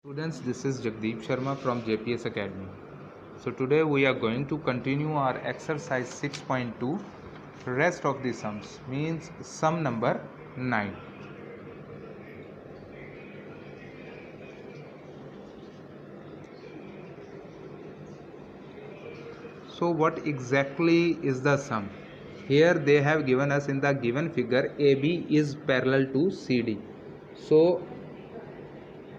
Students, this is Jagdeep Sharma from JPS Academy. So today we are going to continue our exercise 6.2, rest of the sums, means sum number 9. So what exactly is the sum? Here they have given us in the given figure AB is parallel to CD. So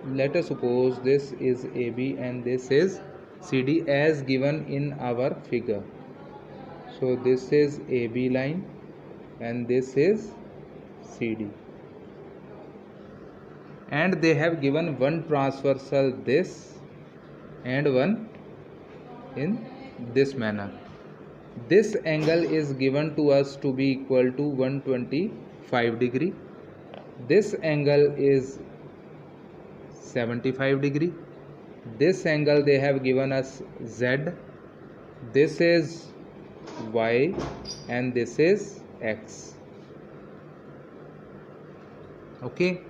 let us suppose this is AB and this is CD as given in our figure. So this is AB line and this is CD, and they have given one transversal this and one in this manner. This angle is given to us to be equal to 125 degree. This angle is 75 degree. This angle they have given us Z. This is Y and this is X. Okay,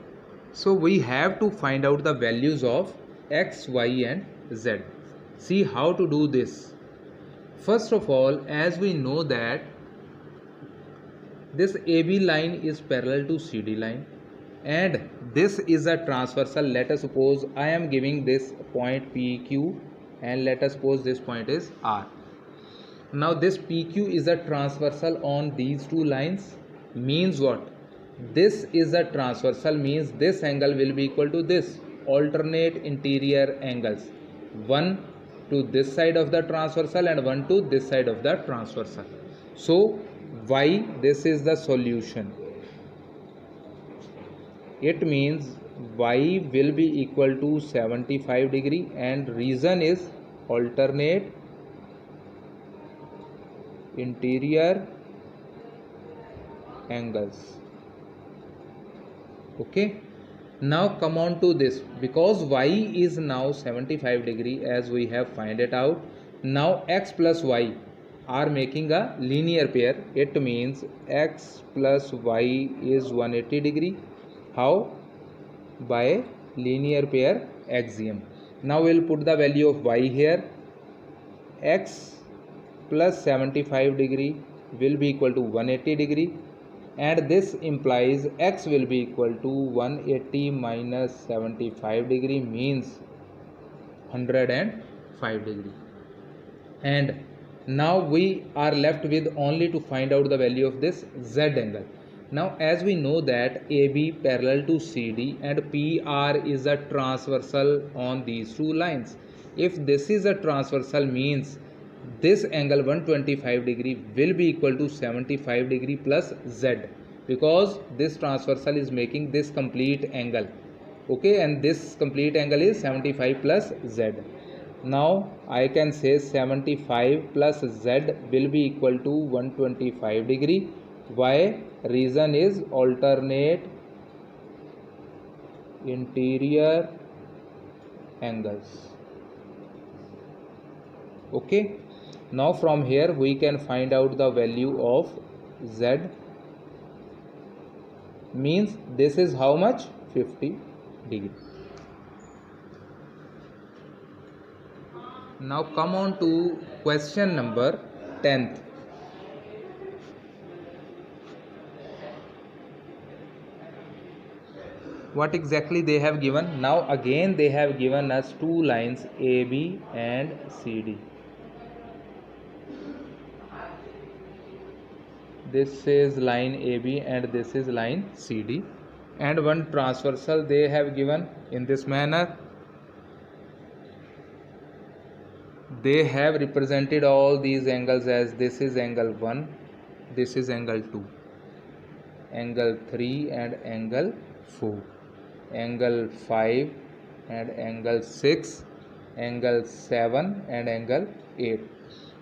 so we have to find out the values of X, Y and Z. See how to do this. First of all, as we know that this AB line is parallel to CD line and this is a transversal. Let us suppose I am giving this point PQ and let us suppose this point is R. Now this PQ is a transversal on these two lines, means what? This is a transversal, means this angle will be equal to this. Alternate interior angles, one to this side of the transversal and one to this side of the transversal. So Y, this is the solution. It means Y will be equal to 75 degree and reason is alternate interior angles. Okay, now come on to this, because Y is now 75 degree as we have find it out. Now X plus Y are making a linear pair. It means X plus Y is 180 degree. How? By linear pair axiom. Now we'll put the value of Y here. X plus 75 degree will be equal to 180 degree, and this implies X will be equal to 180 minus 75 degree means 105 degree. And now we are left with only to find out the value of this Z angle. Now as we know that AB parallel to CD and PR is a transversal on these two lines. If this is a transversal, means this angle 125 degree will be equal to 75 degree plus Z, because this transversal is making this complete angle. Okay, and this complete angle is 75 plus Z. Now I can say 75 plus Z will be equal to 125 degree. Why? Reason is alternate interior angles. Okay, now from here we can find out the value of Z, means this is how much? 50 degree. Now come on to question number 10th. What exactly they have given? Now again they have given us two lines AB and CD. This is line AB and this is line CD, and one transversal they have given in this manner. They have represented all these angles as this is angle 1, this is angle 2, angle 3 and angle 4, angle 5 and angle 6, angle 7 and angle 8.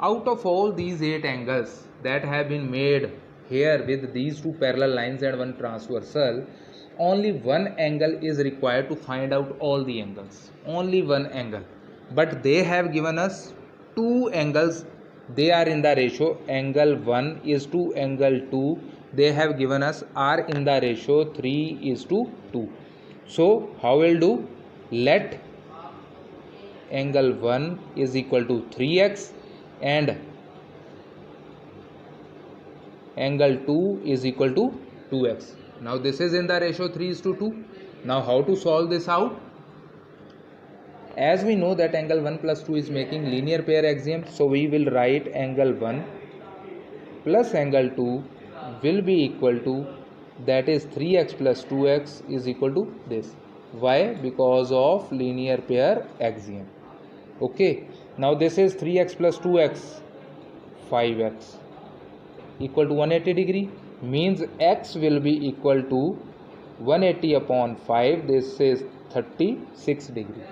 Out of all these 8 angles that have been made here with these two parallel lines and one transversal, only one angle is required to find out all the angles. Only one angle. But they have given us two angles. They are in the ratio. Angle 1 is to angle 2. They have given us are in the ratio 3 is to 2. So how will do? Let angle 1 is equal to 3x and angle 2 is equal to 2x. Now this is in the ratio 3:2. Now how to solve this out? As we know that angle 1 plus 2 is making linear pair axiom, so we will write angle 1 plus angle 2 will be equal to, that is 3x plus 2x is equal to this. Why? Because of linear pair axiom. Okay, now this is 3x plus 2x, 5x equal to 180 degree, means x will be equal to 180 upon 5, this is 36 degree,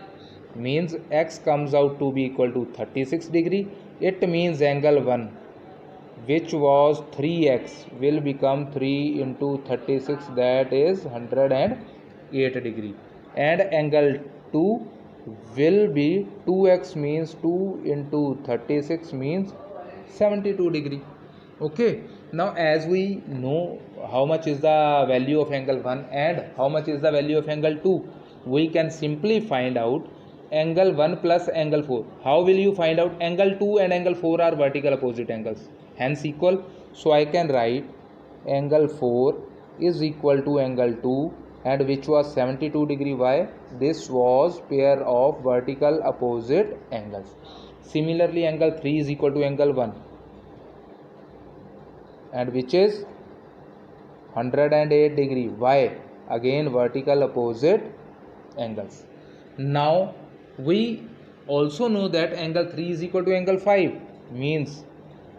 means x comes out to be equal to 36 degree. It means angle 1 which was 3x will become 3 into 36, that is 108 degree, and angle 2 will be 2x, means 2 into 36 means 72 degree. Okay, now as we know how much is the value of angle 1 and how much is the value of angle 2, we can simply find out angle 1 plus angle 4. How will you find out? Angle 2 and angle 4 are vertical opposite angles, hence equal. So I can write angle 4 is equal to angle 2, and which was 72 degree. Why? This was pair of vertical opposite angles. Similarly, angle 3 is equal to angle 1, and which is 108 degree. Why? Again vertical opposite angles. Now we also know that angle 3 is equal to angle 5, means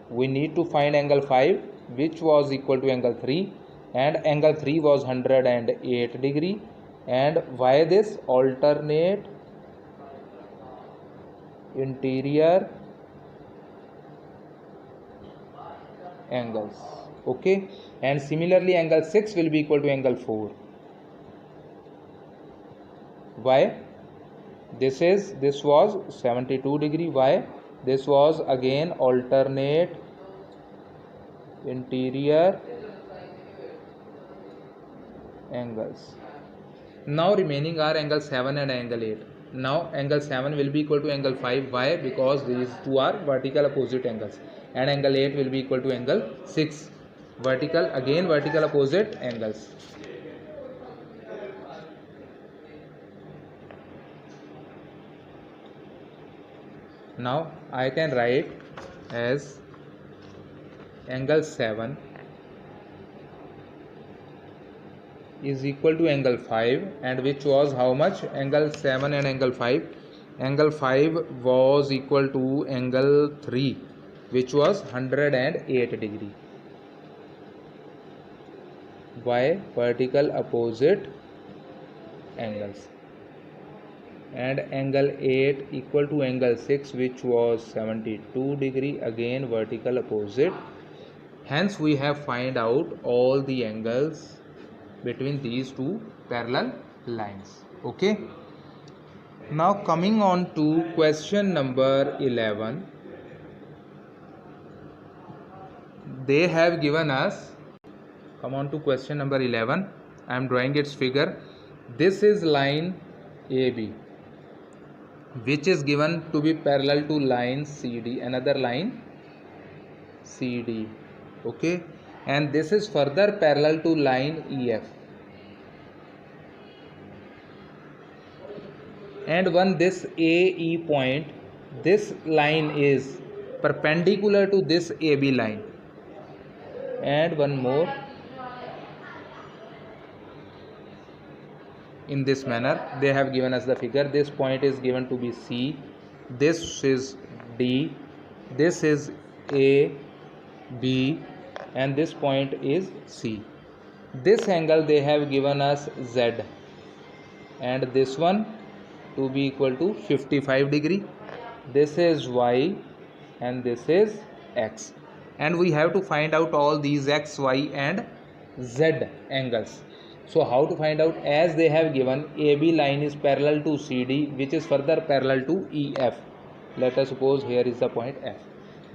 we need to find angle 5 which was equal to angle 3, and angle 3 was 108 degree. And why this? Alternate interior angles. Okay, and similarly angle 6 will be equal to angle 4. Why? This was 72 degree. Why? This was again alternate interior angles. Now remaining are angle 7 and angle 8. Now angle 7 will be equal to angle 5. Why? Because these two are vertical opposite angles, and angle 8 will be equal to angle 6, vertical opposite angles. Now I can write as angle 7 is equal to angle 5, and which was how much? Angle 7 and angle 5. Angle 5 was equal to angle 3, which was 108 degree. Why? Vertical opposite angles. And angle 8 equal to angle 6, which was 72 degree, again vertical opposite. Hence we have find out all the angles between these two parallel lines. Okay, now coming on to question number 11, they have given us, come on to question number 11. I am drawing its figure. This is line AB which is given to be parallel to line CD, another line CD. Okay, and this is further parallel to line EF, and one this AE point, this line is perpendicular to this AB line. And one more, in this manner they have given us the figure. This point is given to be C, this is D, this is A, B, and this point is C. This angle they have given us Z, and this one to be equal to 55 degree. This is Y and this is X, and we have to find out all these X, Y and Z angles. So how to find out? As they have given AB line is parallel to CD, which is further parallel to EF. Let us suppose here is the point F.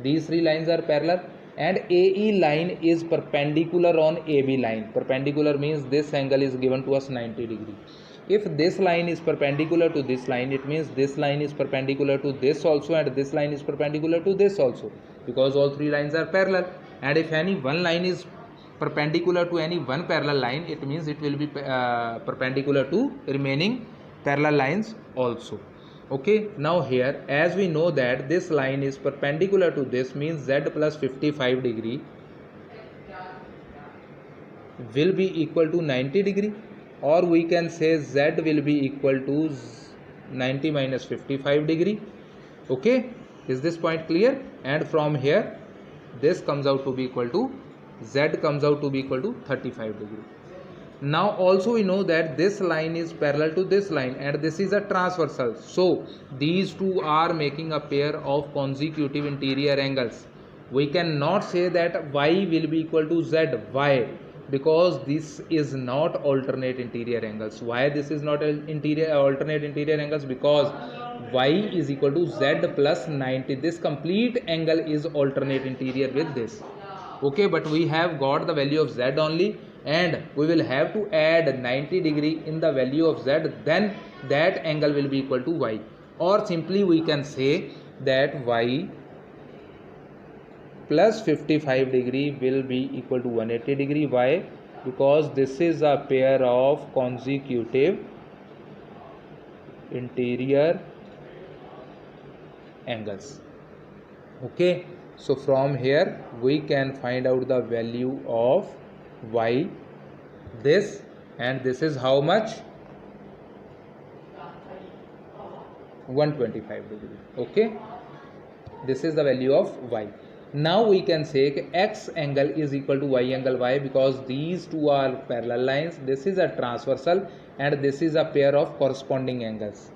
These three lines are parallel, and AE line is perpendicular on AB line. Perpendicular means this angle is given to us 90 degree. if this line is perpendicular to this line, it means this line is perpendicular to this also and this line is perpendicular to this also, because all three lines are parallel. And if any one line is perpendicular to any one parallel line, it means it will be perpendicular to remaining parallel lines also. Okay, now here as we know that this line is perpendicular to this, means z plus 55 degree will be equal to 90 degree, or we can say z will be equal to 90 minus 55 degree. Okay, is this point clear? And from here this comes out to be equal to, z comes out to be equal to 35 degree. Now also we know that this line is parallel to this line and this is a transversal, so these two are making a pair of consecutive interior angles. We cannot say that y will be equal to z. Why? Because this is not alternate interior angles. Why this is not alternate interior angles? Because y is equal to z plus 90. This complete angle is alternate interior with this. Okay, but we have got the value of z only, and we will have to add 90 degree in the value of z, then that angle will be equal to y. Or simply we can say that y plus 55 degree will be equal to 180 degree. Why? Because this is a pair of consecutive interior angles. Okay, so from here we can find out the value of y, this, and this is how much? 125 degree. Okay, this is the value of y. Now we can say x angle is equal to y angle. Why? Because these two are parallel lines, this is a transversal and this is a pair of corresponding angles.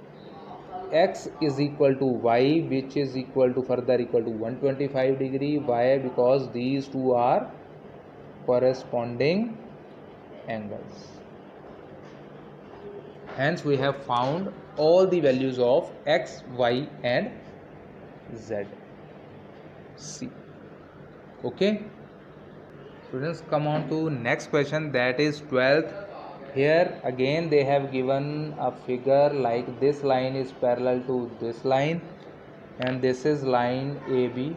X is equal to y, which is equal to further equal to 125 degree. Why? Because these two are corresponding angles. Hence we have found all the values of x, y and z. See. Okay, students, come on to next question, that is 12th. Here again they have given a figure like this line is parallel to this line and this is line AB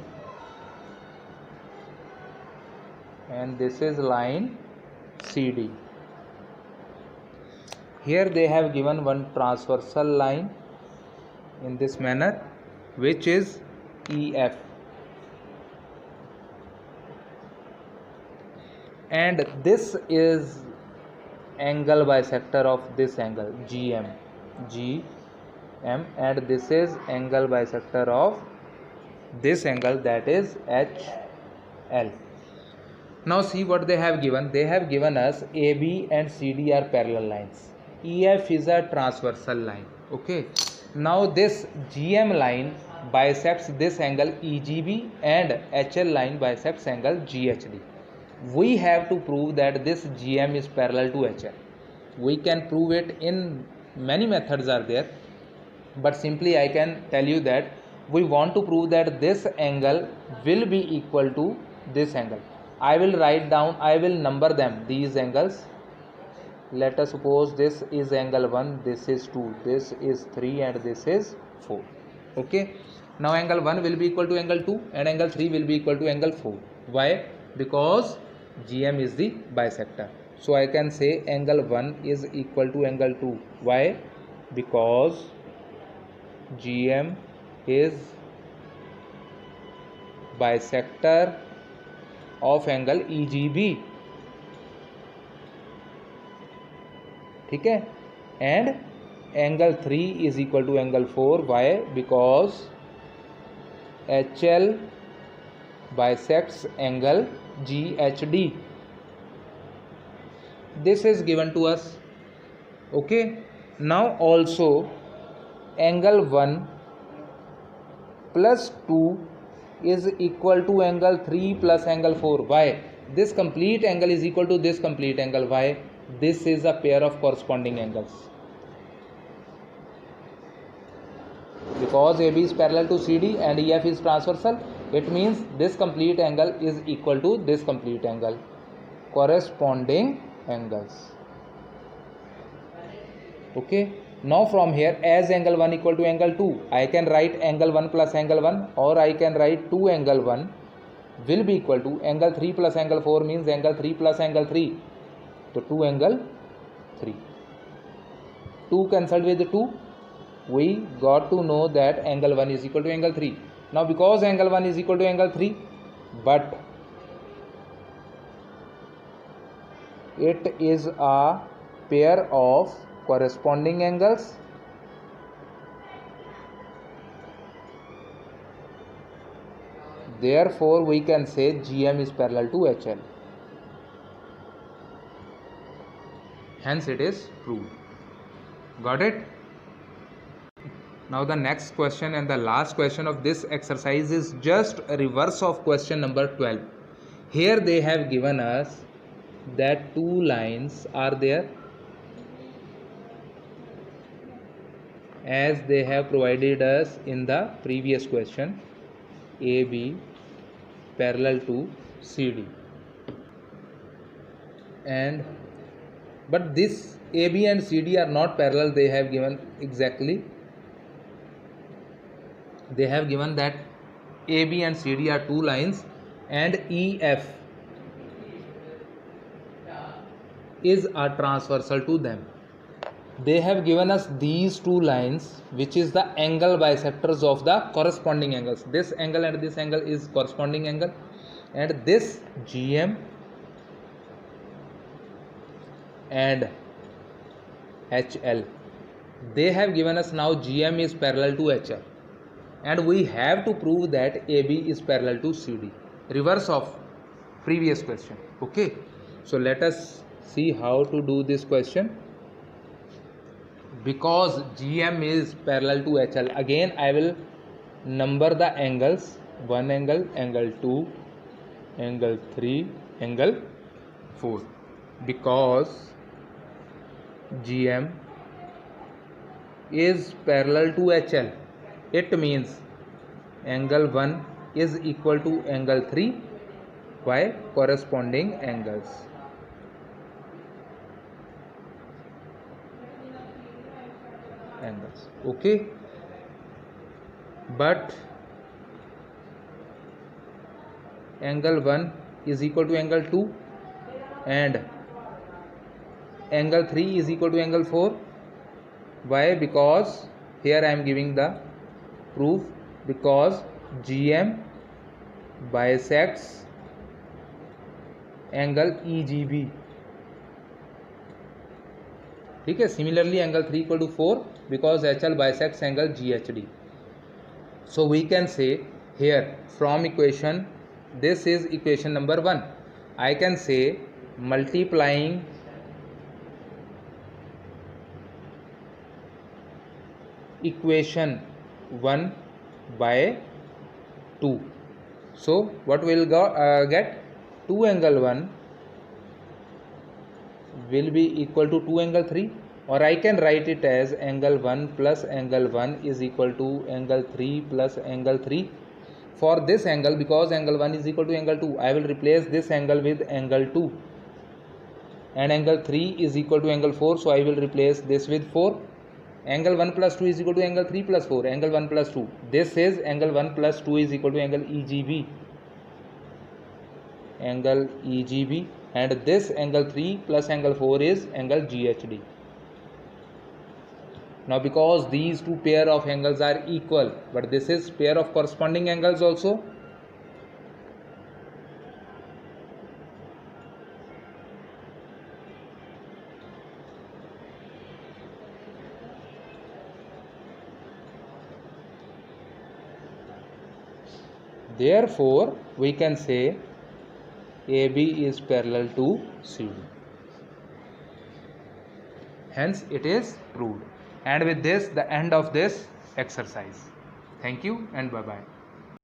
and this is line CD. Here they have given one transversal line in this manner, which is EF, and this is angle bisector of this angle GM, and this is angle bisector of this angle, that is HL. Now see what they have given. They have given us AB and CD are parallel lines. EF is a transversal line. Okay, now this GM line bisects this angle EGB and HL line bisects angle GHD. We have to prove that this GM is parallel to HL. We can prove it in many methods are there, but simply I can tell you that we want to prove that this angle will be equal to this angle. I will write down, I will number them, these angles. Let us suppose this is angle 1, this is 2, this is 3 and this is 4. Okay, now angle 1 will be equal to angle 2 and angle 3 will be equal to angle 4. Why? Because GM is the bisector. So I can say angle 1 is equal to angle 2. Why? Because GM is bisector of angle EGB. ठीक है, and angle 3 is equal to angle 4. Why? Because HL bisects angle GHD. This is given to us. Okay, now also angle 1 plus 2 is equal to angle 3 plus angle 4. Why? This complete angle is equal to this complete angle. Why? This is a pair of corresponding angles. Because AB is parallel to CD and EF is transversal, it means this complete angle is equal to this complete angle. Corresponding angles. Okay, now from here, as angle 1 equal to angle 2, I can write angle 1 plus angle 1, or I can write 2 angle 1 will be equal to angle 3 plus angle 4 means angle 3 plus angle 3. So 2 angle 3. 2 cancelled with 2. We got to know that angle 1 is equal to angle 3. Now because angle 1 is equal to angle 3, but it is a pair of corresponding angles, therefore we can say GM is parallel to HL. Hence it is proved. Got it? Now the next question and the last question of this exercise is just a reverse of question number 12. Here they have given us that two lines are there as they have provided us in the previous question, AB parallel to CD, and but this AB and CD are not parallel. They have given exactly, they have given that AB and CD are two lines and EF is a transversal to them. They have given us these two lines, which is the angle bisectors of the corresponding angles. This angle and this angle is corresponding angle, and this GM and HL. They have given us now GM is parallel to HL, and we have to prove that AB is parallel to CD. Reverse of previous question. Okay, so let us see how to do this question. Because GM is parallel to HL, again I will number the angles: 1 angle, angle 2, angle 3, angle 4. Because GM is parallel to HL, it means angle 1 is equal to angle 3 by corresponding angles. Okay, but angle 1 is equal to angle 2 and angle 3 is equal to angle 4. Why? Because here I am giving the proof, because GM bisects angle EGB. ठीक है. Similarly angle 3 equal to 4 because HL bisects angle GHD. So we can say here from equation, this is equation number 1, I can say multiplying equation 1 by 2. So what will get? 2 angle 1 will be equal to 2 angle 3, or I can write it as angle 1 plus angle 1 is equal to angle 3 plus angle 3. For this angle, because angle 1 is equal to angle 2, I will replace this angle with angle 2, and angle 3 is equal to angle 4, so I will replace this with 4. Angle 1 plus 2 is equal to angle 3 plus 4, angle 1 plus 2. This is angle 1 plus 2 is equal to angle EGB, angle EGB, and this angle 3 plus angle 4 is angle GHD. Now because these two pair of angles are equal, but this is pair of corresponding angles also, therefore we can say AB is parallel to CD. Hence it is proved. And with this, the end of this exercise. Thank you and bye bye.